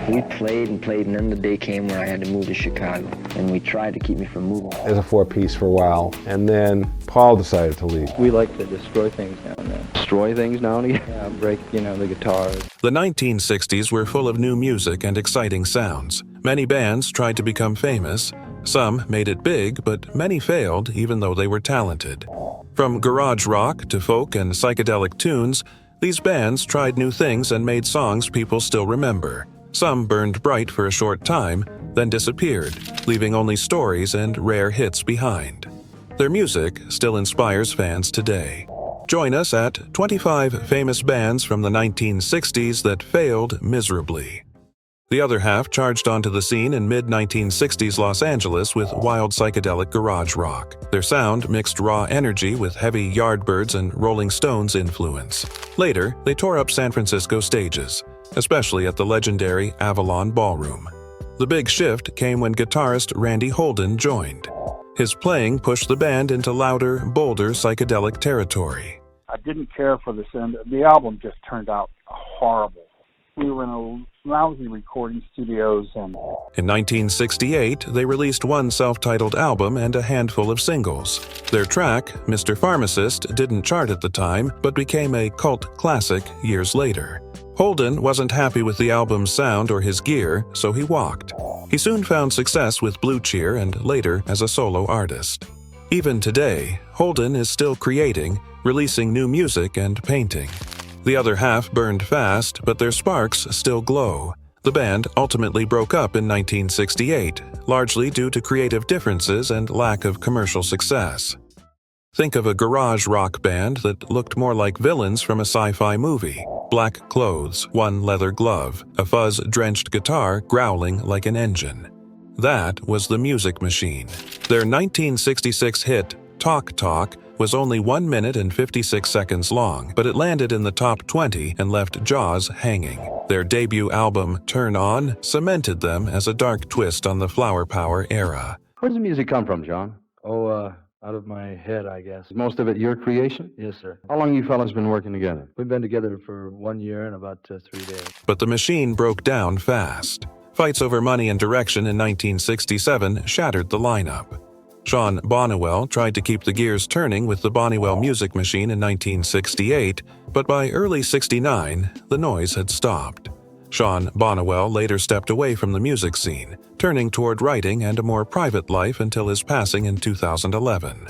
We played and played, and then the day came where I had to move to Chicago, and we tried to keep me from moving. As a four-piece for a while, and then Paul decided to leave. We like to destroy things now and then. Destroy things now and again? Yeah, break, the guitars. The 1960s were full of new music and exciting sounds. Many bands tried to become famous. Some made it big, but many failed even though they were talented. From garage rock to folk and psychedelic tunes, these bands tried new things and made songs people still remember. Some burned bright for a short time, then disappeared, leaving only stories and rare hits behind. Their music still inspires fans today. Join us at 25 famous bands from the 1960s that failed miserably. The other half charged onto the scene in mid-1960s Los Angeles with wild psychedelic garage rock. Their sound mixed raw energy with heavy Yardbirds and Rolling Stones influence. Later, they tore up San Francisco stages, especially at the legendary Avalon Ballroom. The big shift came when guitarist Randy Holden joined. His playing pushed the band into louder, bolder psychedelic territory. I didn't care for the sound. The album just turned out horrible. We were in a lousy recording studios. In 1968, they released one self-titled album and a handful of singles. Their track, Mr. Pharmacist, didn't chart at the time, but became a cult classic years later. Holden wasn't happy with the album's sound or his gear, so he walked. He soon found success with Blue Cheer and later as a solo artist. Even today, Holden is still creating, releasing new music and painting. The other half burned fast, but their sparks still glow. The band ultimately broke up in 1968, largely due to creative differences and lack of commercial success. Think of a garage rock band that looked more like villains from a sci-fi movie. Black clothes, one leather glove, a fuzz-drenched guitar growling like an engine. That was the Music Machine. Their 1966 hit, Talk Talk, was only 1 minute and 56 seconds long, but it landed in the top 20 and left Jaws hanging. Their debut album, Turn On, cemented them as a dark twist on the Flower Power era. Where does the music come from, John? Out of my head, I guess. Is most of it your creation? Yes, sir. How long you fellas been working together? We've been together for 1 year and about 3 days. But the machine broke down fast. Fights over money and direction in 1967 shattered the lineup. Sean Bonnewell tried to keep the gears turning with the Bonnewell Music Machine in 1968, but by early '69, the noise had stopped. Sean Bonnewell later stepped away from the music scene, turning toward writing and a more private life until his passing in 2011.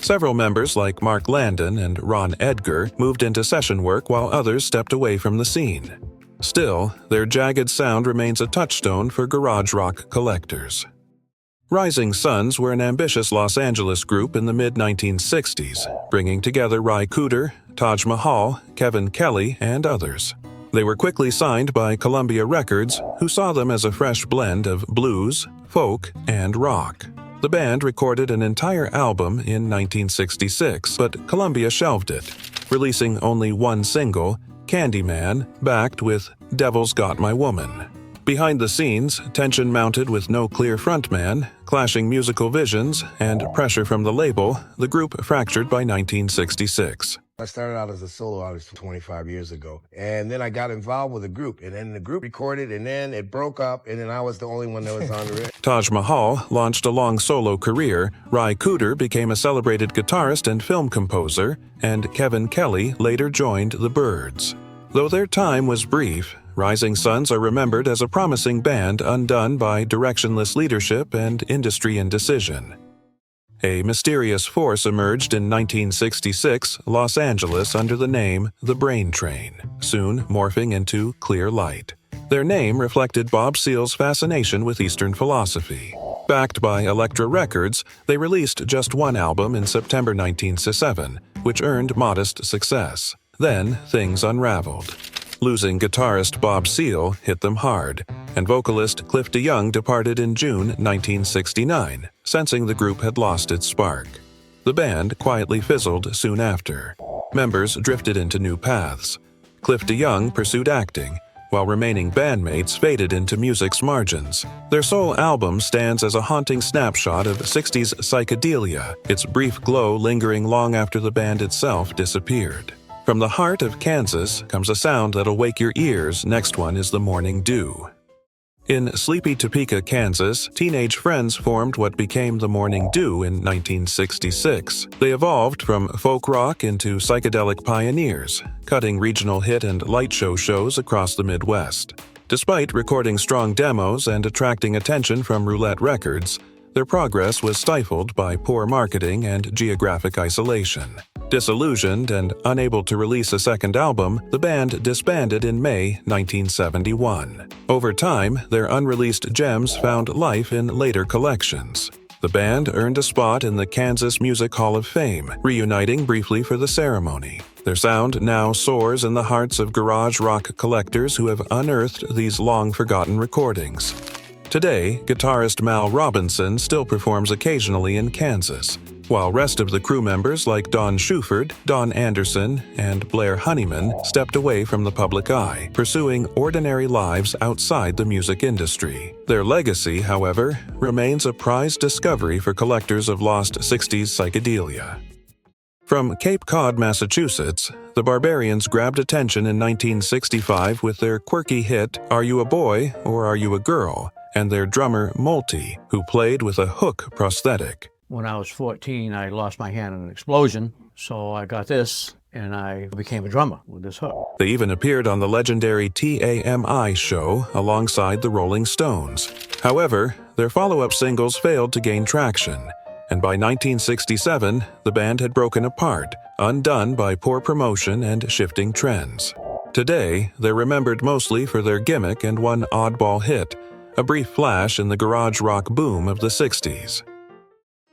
Several members like Mark Landon and Ron Edgar moved into session work while others stepped away from the scene. Still, their jagged sound remains a touchstone for garage rock collectors. Rising Suns were an ambitious Los Angeles group in the mid-1960s, bringing together Ry Cooder, Taj Mahal, Kevin Kelly, and others. They were quickly signed by Columbia Records, who saw them as a fresh blend of blues, folk, and rock. The band recorded an entire album in 1966, but Columbia shelved it, releasing only one single, Candyman, backed with Devil's Got My Woman. Behind the scenes, tension mounted with no clear frontman, clashing musical visions, and pressure from the label, the group fractured by 1966. I started out as a solo artist 25 years ago, and then I got involved with a group, and then the group recorded, and then it broke up, and then I was the only one that was on the record. Taj Mahal launched a long solo career, Ry Cooder became a celebrated guitarist and film composer, and Kevin Kelly later joined the Byrds. Though their time was brief, Rising Suns are remembered as a promising band undone by directionless leadership and industry indecision. A mysterious force emerged in 1966 Los Angeles under the name The Brain Train, soon morphing into Clear Light. Their name reflected Bob Seale's fascination with Eastern philosophy. Backed by Elektra Records, they released just one album in September 1967, which earned modest success. Then things unraveled. Losing guitarist Bob Seale hit them hard, and vocalist Cliff DeYoung departed in June 1969, sensing the group had lost its spark. The band quietly fizzled soon after. Members drifted into new paths. Cliff DeYoung pursued acting, while remaining bandmates faded into music's margins. Their sole album stands as a haunting snapshot of 60s psychedelia, its brief glow lingering long after the band itself disappeared. From the heart of Kansas comes a sound that'll wake your ears. Next one is The Morning Dew. In sleepy Topeka, Kansas, teenage friends formed what became the Morning Dew in 1966. They evolved from folk rock into psychedelic pioneers, cutting regional hit and light show shows across the Midwest. Despite recording strong demos and attracting attention from Roulette Records, their progress was stifled by poor marketing and geographic isolation. Disillusioned and unable to release a second album, the band disbanded in May 1971. Over time, their unreleased gems found life in later collections. The band earned a spot in the Kansas Music Hall of Fame, reuniting briefly for the ceremony. Their sound now soars in the hearts of garage rock collectors who have unearthed these long-forgotten recordings. Today, guitarist Mal Robinson still performs occasionally in Kansas, while rest of the crew members like Don Shuford, Don Anderson, and Blair Honeyman stepped away from the public eye, pursuing ordinary lives outside the music industry. Their legacy, however, remains a prized discovery for collectors of lost 60s psychedelia. From Cape Cod, Massachusetts, the Barbarians grabbed attention in 1965 with their quirky hit Are You a Boy or Are You a Girl? And their drummer Molty, who played with a hook prosthetic. When I was 14, I lost my hand in an explosion, so I got this, and I became a drummer with this hook. They even appeared on the legendary TAMI show alongside the Rolling Stones. However, their follow-up singles failed to gain traction, and by 1967, the band had broken apart, undone by poor promotion and shifting trends. Today, they're remembered mostly for their gimmick and one oddball hit, a brief flash in the garage rock boom of the 60s.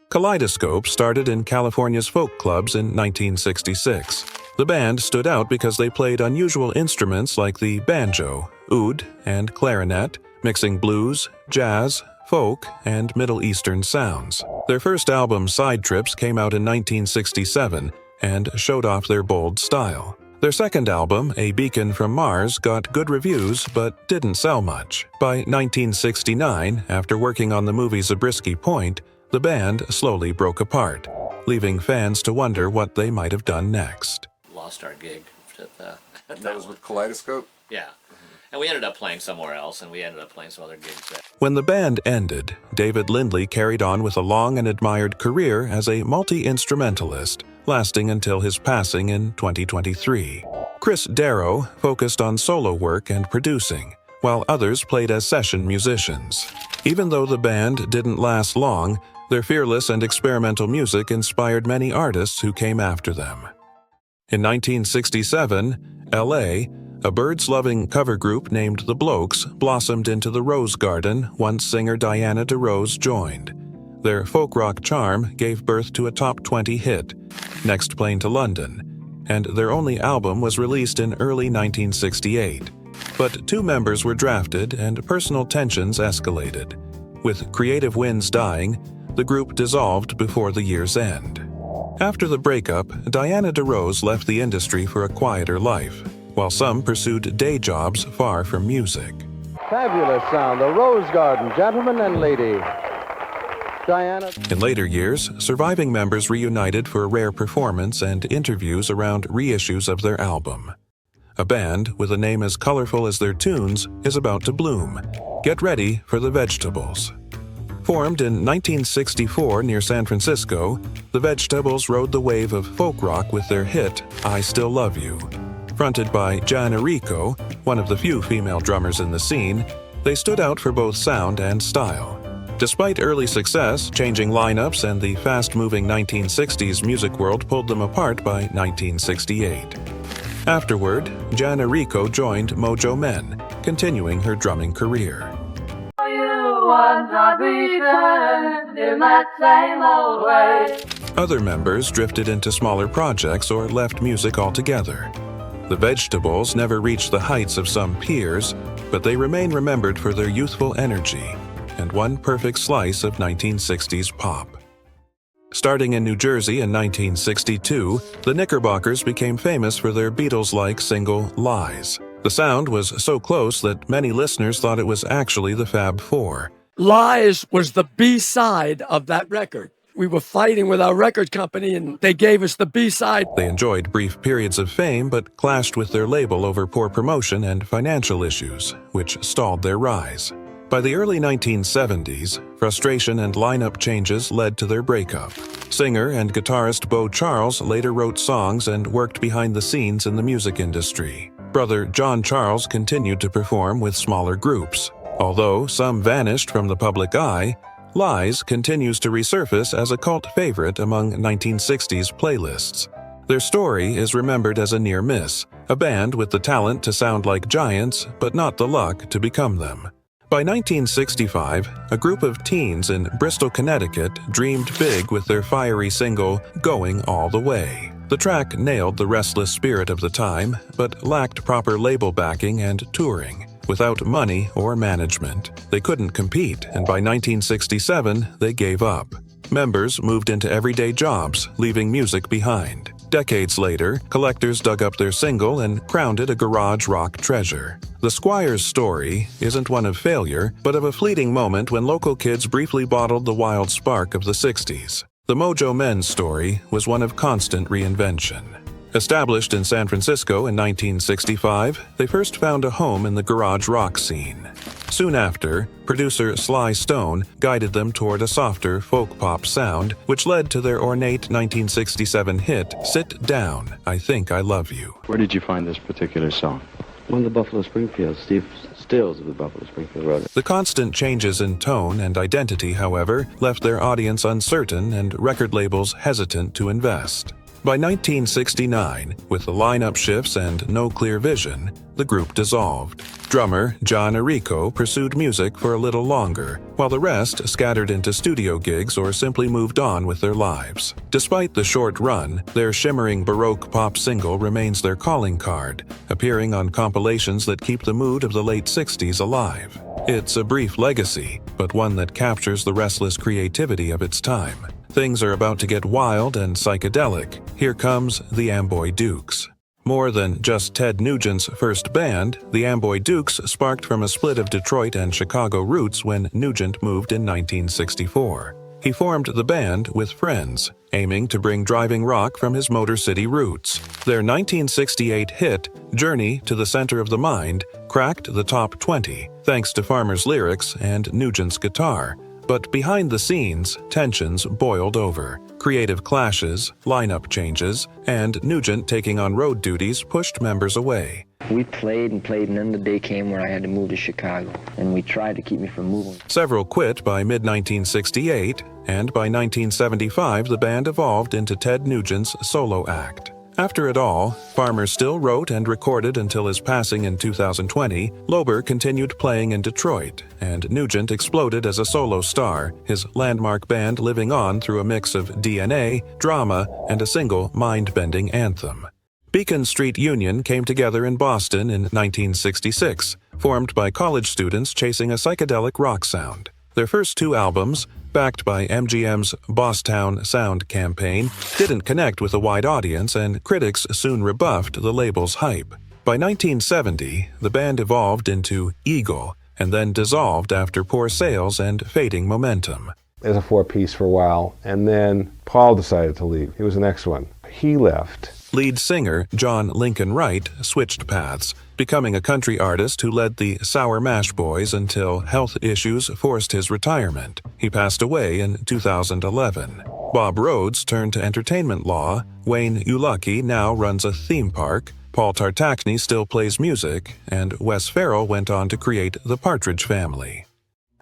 Kaleidoscope started in California's folk clubs in 1966. The band stood out because they played unusual instruments like the banjo, oud, and clarinet, mixing blues, jazz, folk, and Middle Eastern sounds. Their first album, Side Trips, came out in 1967 and showed off their bold style. Their second album, A Beacon from Mars, got good reviews but didn't sell much. By 1969, after working on the movie Zabriskie Point, the band slowly broke apart, leaving fans to wonder what they might have done next. Lost our gig. That was with Kaleidoscope? Yeah. And we ended up playing somewhere else, and we ended up playing some other gigs there. When the band ended, David Lindley carried on with a long and admired career as a multi-instrumentalist, lasting until his passing in 2023. Chris Darrow focused on solo work and producing, while others played as session musicians. Even though the band didn't last long, their fearless and experimental music inspired many artists who came after them. In 1967, LA, a birds-loving cover group named The Blokes blossomed into the Rose Garden once singer Diana DeRose joined. Their folk rock charm gave birth to a top 20 hit, Next Plane to London, and their only album was released in early 1968. But two members were drafted and personal tensions escalated. With creative winds dying, the group dissolved before the year's end. After the breakup, Diana DeRose left the industry for a quieter life, while some pursued day jobs far from music. Fabulous sound, the Rose Garden, gentlemen and lady. Diana. In later years, surviving members reunited for a rare performance and interviews around reissues of their album. A band with a name as colorful as their tunes is about to bloom. Get ready for the Vegetables. Formed in 1964 near San Francisco, the Vegetables rode the wave of folk rock with their hit, I Still Love You. Fronted by Jana Rico, one of the few female drummers in the scene, they stood out for both sound and style. Despite early success, changing lineups and the fast-moving 1960s music world pulled them apart by 1968. Afterward, Jana Rico joined Mojo Men, continuing her drumming career. Other members drifted into smaller projects or left music altogether. The Vegetables never reached the heights of some peers, but they remain remembered for their youthful energy and one perfect slice of 1960s pop. Starting in New Jersey in 1962, the Knickerbockers became famous for their Beatles-like single Lies. The sound was so close that many listeners thought it was actually the Fab Four. Lies was the B-side of that record. We were fighting with our record company and they gave us the B-side. They enjoyed brief periods of fame but clashed with their label over poor promotion and financial issues, which stalled their rise. By the early 1970s, frustration and lineup changes led to their breakup. Singer and guitarist Beau Charles later wrote songs and worked behind the scenes in the music industry. Brother John Charles continued to perform with smaller groups. Although some vanished from the public eye, Lies continues to resurface as a cult favorite among 1960s playlists. Their story is remembered as a near miss, a band with the talent to sound like giants, but not the luck to become them. By 1965, a group of teens in Bristol, Connecticut dreamed big with their fiery single, Going All the Way. The track nailed the restless spirit of the time, but lacked proper label backing and touring. Without money or management, they couldn't compete, and by 1967, they gave up. Members moved into everyday jobs, leaving music behind. Decades later, collectors dug up their single and crowned it a garage rock treasure. The Squires' story isn't one of failure, but of a fleeting moment when local kids briefly bottled the wild spark of the 60s. The Mojo Men's story was one of constant reinvention. Established in San Francisco in 1965, they first found a home in the garage rock scene. Soon after, producer Sly Stone guided them toward a softer folk pop sound, which led to their ornate 1967 hit, Sit Down, I Think I Love You. Where did you find this particular song? One of the Buffalo Springfield. Steve Stills of the Buffalo Springfield wrote it. The constant changes in tone and identity, however, left their audience uncertain and record labels hesitant to invest. By 1969, with the lineup shifts and no clear vision, the group dissolved. Drummer John Arrico pursued music for a little longer, while the rest scattered into studio gigs or simply moved on with their lives. Despite the short run, their shimmering Baroque pop single remains their calling card, appearing on compilations that keep the mood of the late 60s alive. It's a brief legacy, but one that captures the restless creativity of its time. Things are about to get wild and psychedelic. Here comes the Amboy Dukes. More than just Ted Nugent's first band, the Amboy Dukes sparked from a split of Detroit and Chicago roots when Nugent moved in 1964. He formed the band with friends, aiming to bring driving rock from his Motor City roots. Their 1968 hit, Journey to the Center of the Mind, cracked the top 20, thanks to Farmer's lyrics and Nugent's guitar. But behind the scenes, tensions boiled over. Creative clashes, lineup changes, and Nugent taking on road duties pushed members away. We played, and then the day came where I had to move to Chicago, and we tried to keep me from moving. Several quit by mid-1968, and by 1975 the band evolved into Ted Nugent's solo act. After it all, Farmer still wrote and recorded until his passing in 2020. Lober continued playing in Detroit, and Nugent exploded as a solo star, his landmark band living on through a mix of DNA, drama, and a single mind-bending anthem. Beacon Street Union came together in Boston in 1966, formed by college students chasing a psychedelic rock sound. Their first two albums, backed by MGM's Bosstown Sound campaign, didn't connect with a wide audience, and critics soon rebuffed the label's hype. By 1970, the band evolved into Eagle, and then dissolved after poor sales and fading momentum. As a four-piece for a while, and then Paul decided to leave. He was the next one. He left. Lead singer John Lincoln Wright switched paths, becoming a country artist who led the Sour Mash Boys until health issues forced his retirement. He passed away in 2011. Bob Rhodes turned to entertainment law. Wayne Ulucky now runs a theme park. Paul Tartachny still plays music, and Wes Farrell went on to create the Partridge Family.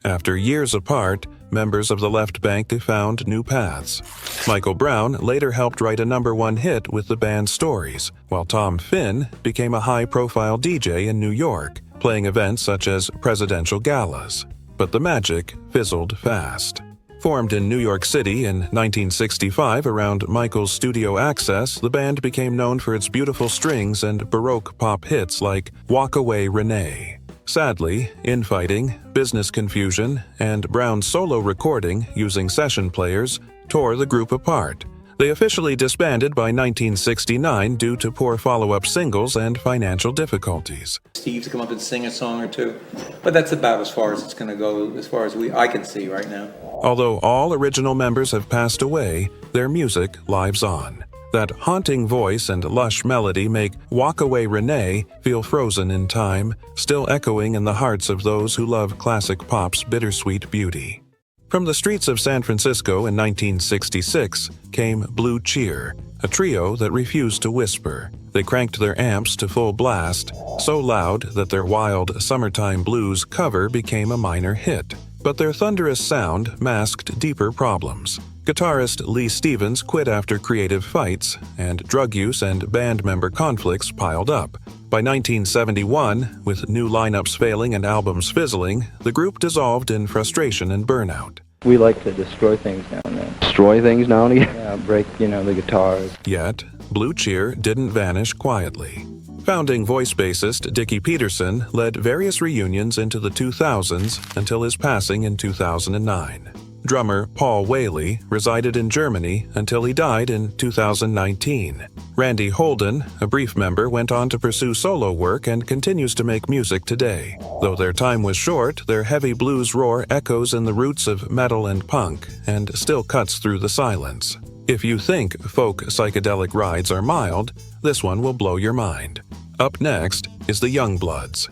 After years apart, members of the Left Bank found new paths. Michael Brown later helped write a #1 hit with the band's stories, while Tom Finn became a high-profile DJ in New York, playing events such as presidential galas. But the magic fizzled fast. Formed in New York City in 1965 around Michael's studio access, the band became known for its beautiful strings and Baroque pop hits like Walk Away Renee. Sadly, infighting, business confusion, and Brown's solo recording using session players tore the group apart. They officially disbanded by 1969 due to poor follow-up singles and financial difficulties. Steve to come up and sing a song or two, but that's about as far as it's going to go, as far as I can see right now. Although all original members have passed away, their music lives on. That haunting voice and lush melody make Walk Away Renee feel frozen in time, still echoing in the hearts of those who love classic pop's bittersweet beauty. From the streets of San Francisco in 1966 came Blue Cheer, a trio that refused to whisper. They cranked their amps to full blast, so loud that their wild Summertime Blues cover became a minor hit. But their thunderous sound masked deeper problems. Guitarist Lee Stevens quit after creative fights, and drug use and band member conflicts piled up. By 1971, with new lineups failing and albums fizzling, the group dissolved in frustration and burnout. We like to destroy things now and then. Destroy things now and again? Yeah, break, the guitars. Yet, Blue Cheer didn't vanish quietly. Founding voice bassist Dickie Peterson led various reunions into the 2000s until his passing in 2009. Drummer Paul Whaley resided in Germany until he died in 2019. Randy Holden, a brief member, went on to pursue solo work and continues to make music today. Though their time was short, their heavy blues roar echoes in the roots of metal and punk and still cuts through the silence. If you think folk psychedelic rides are mild, this one will blow your mind. Up next is the Youngbloods.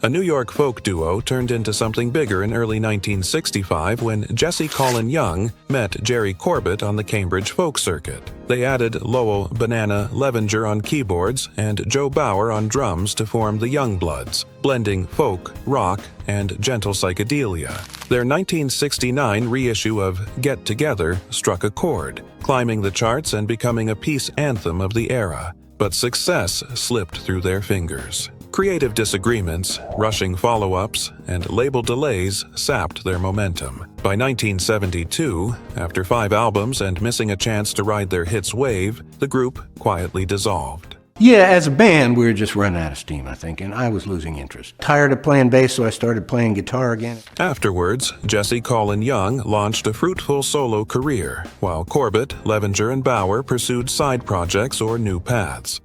A New York folk duo turned into something bigger in early 1965 when Jesse Colin Young met Jerry Corbett on the Cambridge folk circuit. They added Lowell "Banana" Levenger on keyboards and Joe Bauer on drums to form the Youngbloods, blending folk, rock, and gentle psychedelia. Their 1969 reissue of Get Together struck a chord, climbing the charts and becoming a peace anthem of the era. But success slipped through their fingers. Creative disagreements, rushing follow-ups, and label delays sapped their momentum. By 1972, after 5 albums and missing a chance to ride their hits wave, the group quietly dissolved. Yeah, as a band, we were just running out of steam, I think, and I was losing interest. Tired of playing bass, so I started playing guitar again. Afterwards, Jesse Colin Young launched a fruitful solo career, while Corbett, Levenger, and Bauer pursued side projects or new paths.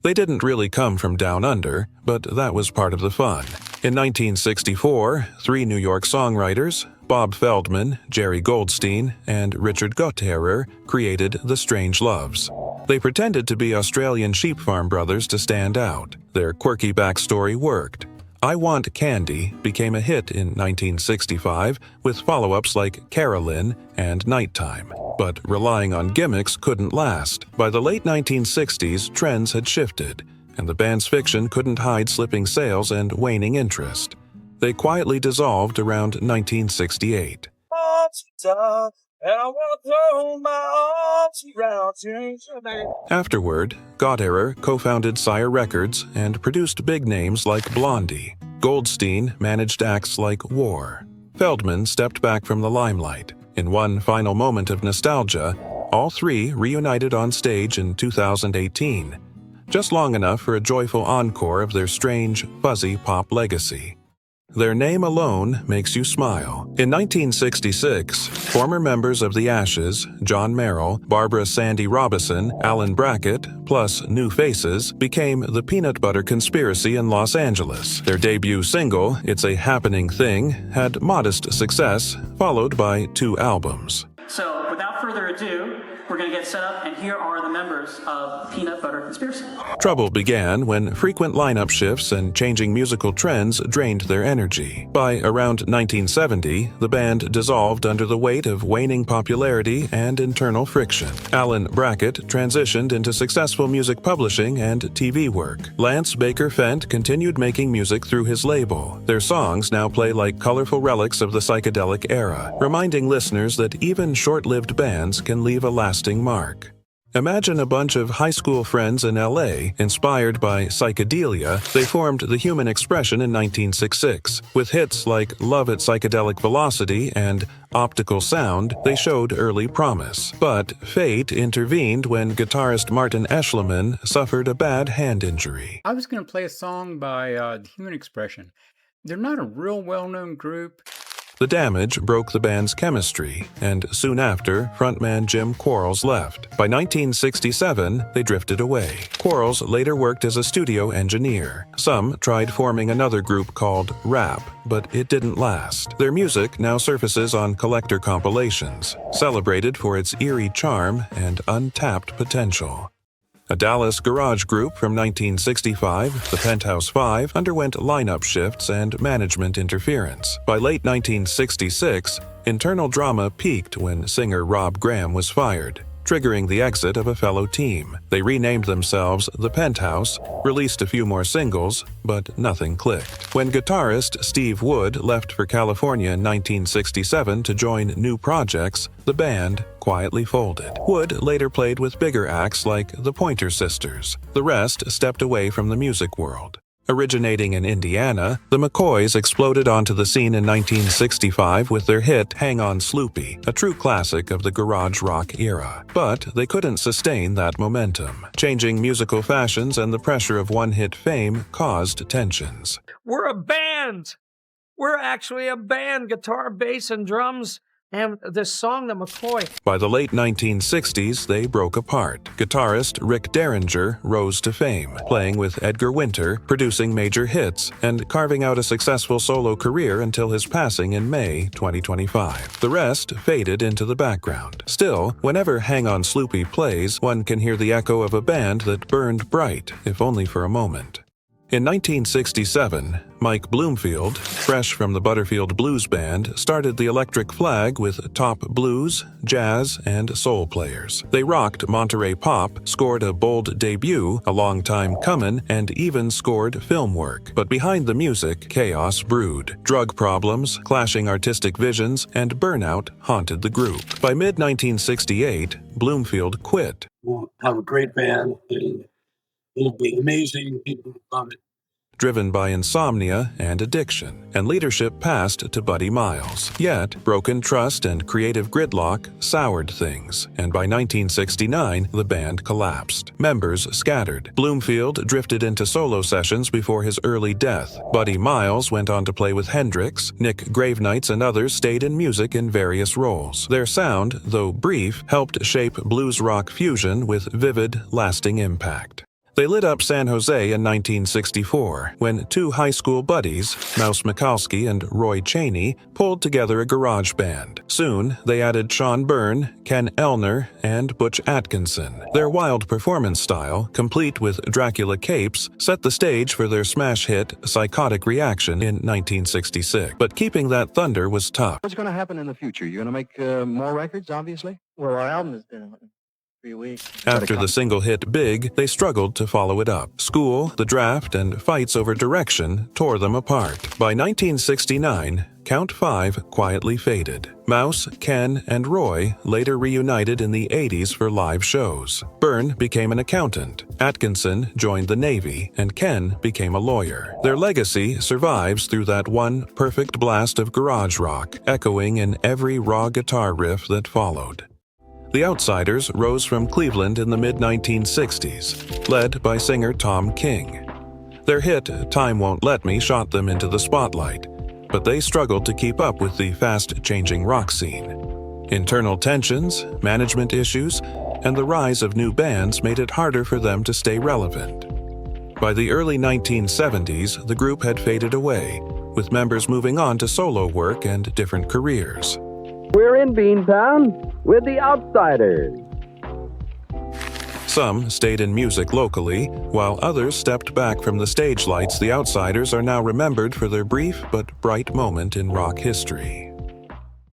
They didn't really come from down under, but that was part of the fun. In 1964, 3 New York songwriters, Bob Feldman, Jerry Goldstein, and Richard Gotterer, created The Strange Loves. They pretended to be Australian sheep farm brothers to stand out. Their quirky backstory worked. I Want Candy became a hit in 1965 with follow-ups like Carolyn and Nighttime. But relying on gimmicks couldn't last. By the late 1960s, trends had shifted, and the band's fiction couldn't hide slipping sales and waning interest. They quietly dissolved around 1968. Afterward, Gotterer co-founded Sire Records and produced big names like Blondie. Goldstein managed acts like War. Feldman stepped back from the limelight. In one final moment of nostalgia, all 3 reunited on stage in 2018, just long enough for a joyful encore of their strange, fuzzy pop legacy. Their name alone makes you smile. In 1966, former members of the Ashes, John Merrill, Barbara Sandy Robison, Alan Brackett, plus new faces, became the Peanut Butter Conspiracy in Los Angeles. Their debut single, It's a Happening Thing, had modest success, followed by 2 albums. So, without further ado, we're going to get set up, and here are the members of Peanut Butter Conspiracy. Trouble began when frequent lineup shifts and changing musical trends drained their energy. By around 1970, the band dissolved under the weight of waning popularity and internal friction. Alan Brackett transitioned into successful music publishing and TV work. Lance Baker Fent continued making music through his label. Their songs now play like colorful relics of the psychedelic era, reminding listeners that even short-lived bands can leave a lasting mark. Imagine a bunch of high school friends in LA. Inspired by psychedelia, they formed The Human Expression in 1966. With hits like Love at Psychedelic Velocity and Optical Sound, they showed early promise. But fate intervened when guitarist Martin Eschliman suffered a bad hand injury. I was going to play a song by The Human Expression. They're not a real well-known group. The damage broke the band's chemistry, and soon after, frontman Jim Quarles left. By 1967, they drifted away. Quarles later worked as a studio engineer. Some tried forming another group called Rap, but it didn't last. Their music now surfaces on collector compilations, celebrated for its eerie charm and untapped potential. A Dallas garage group from 1965, the Penthouse Five, underwent lineup shifts and management interference. By late 1966, internal drama peaked when singer Rob Graham was fired, triggering the exit of a fellow team. They renamed themselves The Penthouse, released a few more singles, but nothing clicked. When guitarist Steve Wood left for California in 1967 to join new projects, the band quietly folded. Wood later played with bigger acts like the Pointer Sisters. The rest stepped away from the music world. Originating in Indiana, the McCoys exploded onto the scene in 1965 with their hit Hang On Sloopy, a true classic of the garage rock era. But they couldn't sustain that momentum. Changing musical fashions and the pressure of one-hit fame caused tensions. We're a band. We're actually a band, guitar, bass, and drums. And this song, The McCoy. By the late 1960s, they broke apart. Guitarist Rick Derringer rose to fame, playing with Edgar Winter, producing major hits, and carving out a successful solo career until his passing in May 2025. The rest faded into the background. Still, whenever Hang On Sloopy plays, one can hear the echo of a band that burned bright, if only for a moment. In 1967, Mike Bloomfield, fresh from the Butterfield Blues Band, started the Electric Flag with top blues, jazz, and soul players. They rocked Monterey pop, scored a bold debut, A Long Time Comin', and even scored film work. But behind the music, chaos brewed. Drug problems, clashing artistic visions, and burnout haunted the group. By mid-1968, Bloomfield quit. We'll have a great band. It'll be amazing. People will love it. Driven by insomnia and addiction, and leadership passed to Buddy Miles. Yet, broken trust and creative gridlock soured things, and by 1969, the band collapsed. Members scattered. Bloomfield drifted into solo sessions before his early death. Buddy Miles went on to play with Hendrix. Nick Gravenites and others stayed in music in various roles. Their sound, though brief, helped shape blues rock fusion with vivid, lasting impact. They lit up San Jose in 1964 when two high school buddies, Mouse Mikulski and Roy Chaney, pulled together a garage band. Soon, they added Sean Byrne, Ken Elner, and Butch Atkinson. Their wild performance style, complete with Dracula capes, set the stage for their smash hit Psychotic Reaction in 1966. But keeping that thunder was tough. What's going to happen in the future? You're going to make more records, obviously? Well, our album has been out. After the single hit big, they struggled to follow it up. School, the draft, and fights over direction tore them apart. By 1969, Count Five quietly faded. Mouse, Ken, and Roy later reunited in the 80s for live shows. Byrne became an accountant. Atkinson joined the Navy, and Ken became a lawyer. Their legacy survives through that one perfect blast of garage rock, echoing in every raw guitar riff that followed. The Outsiders rose from Cleveland in the mid-1960s, led by singer Tom King. Their hit, Time Won't Let Me, shot them into the spotlight, but they struggled to keep up with the fast-changing rock scene. Internal tensions, management issues, and the rise of new bands made it harder for them to stay relevant. By the early 1970s, the group had faded away, with members moving on to solo work and different careers. We're in Beantown with the Outsiders. Some stayed in music locally, while others stepped back from the stage lights. The Outsiders are now remembered for their brief but bright moment in rock history.